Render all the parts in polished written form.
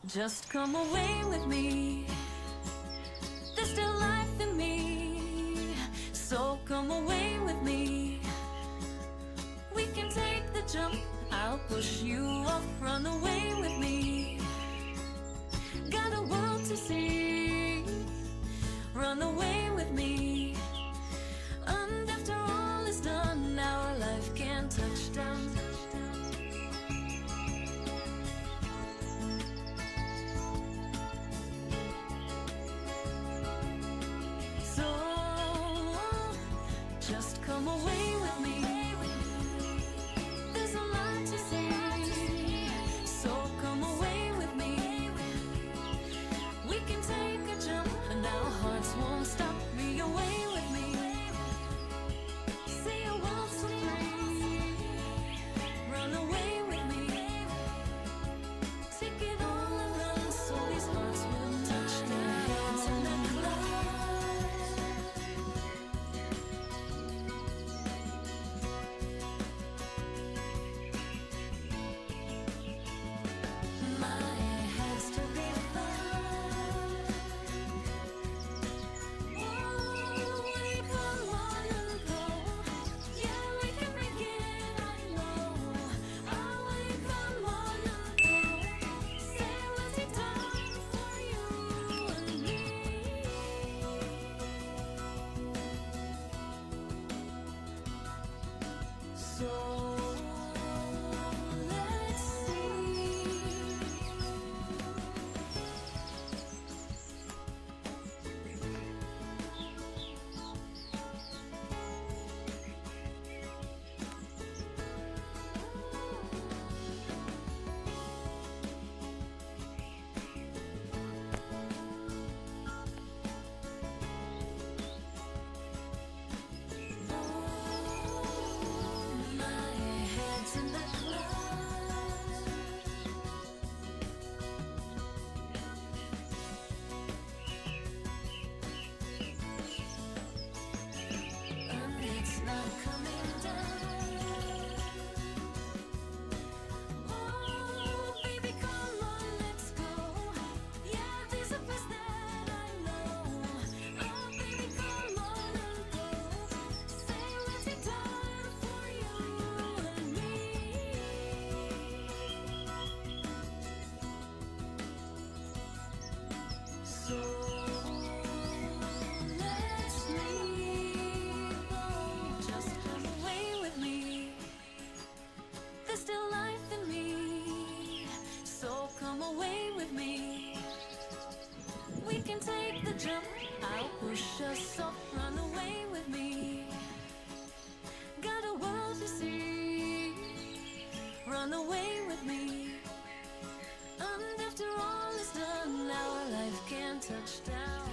Just come away with me. There's still life in me, so come away with me. We can take the jump, I'll push you off, run away with me. Got a world to see, run away with me. And after all is done, our life can touch down. Come away with me. There's a lot to say, so come away with me. We can take a jump and our hearts won't stop me. Away with me. See a world so free. Run away with me. Take it all and run so these hearts will touch their heads in the clouds. Take the jump, I'll push us off, run away with me. Got a world to see, run away with me. And after all is done, our life can touch down.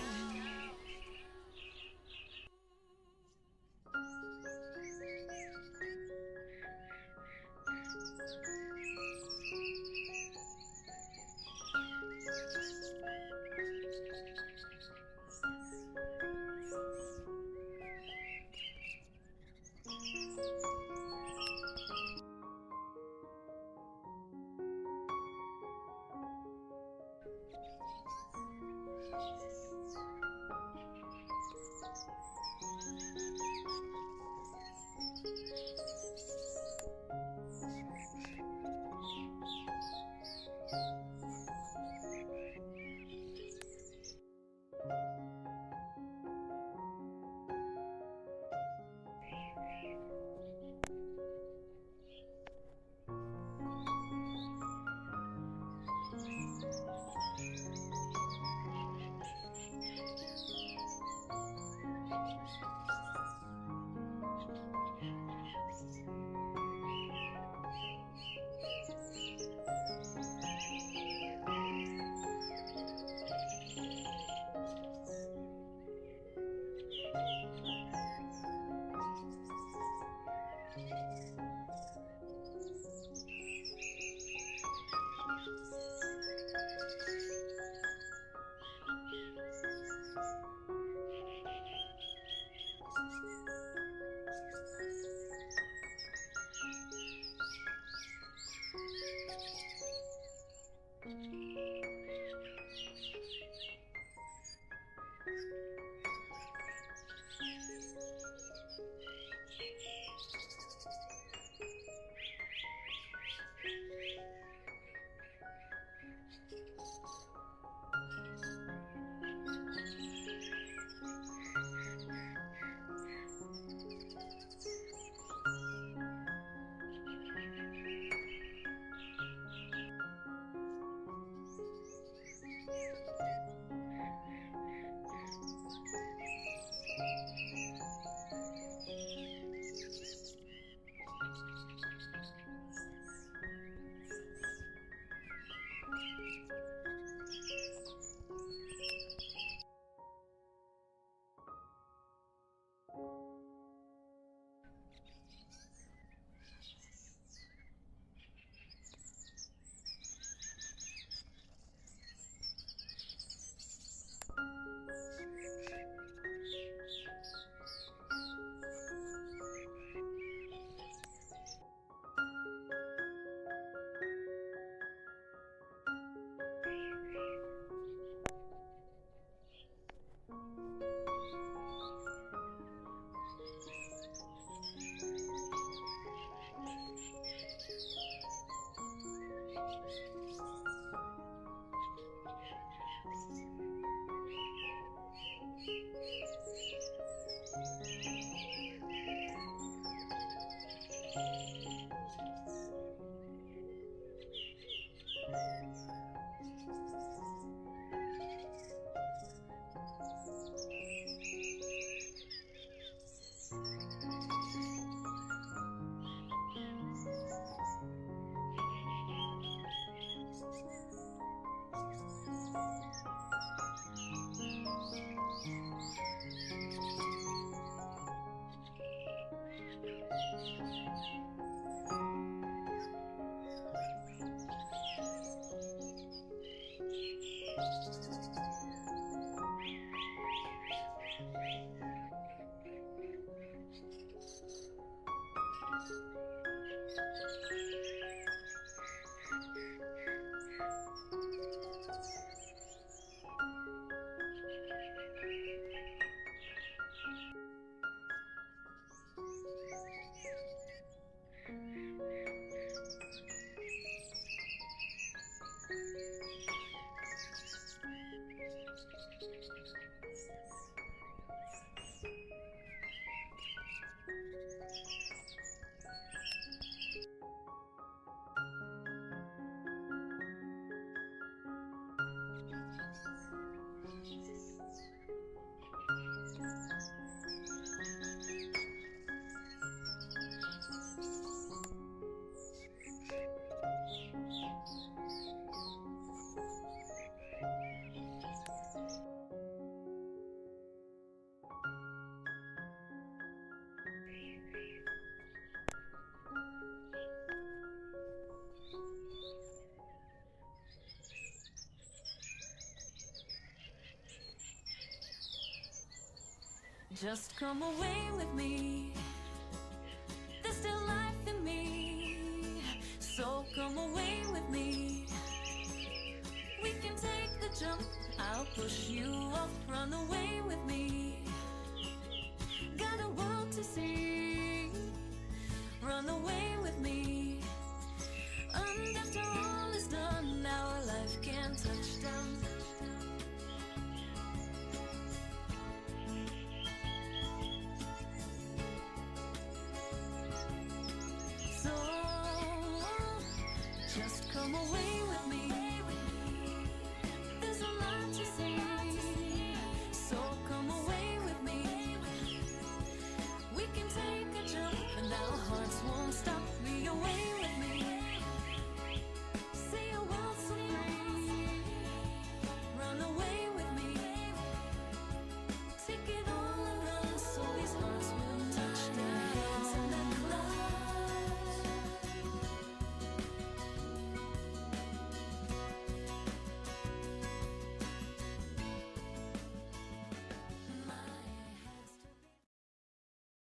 Just come away with me. There's still life in me. So come away with me. We can take the jump. I'll push you off. Run away with me. Got a world to see. Run away with me. And after all is done, our life can touch down. So just come away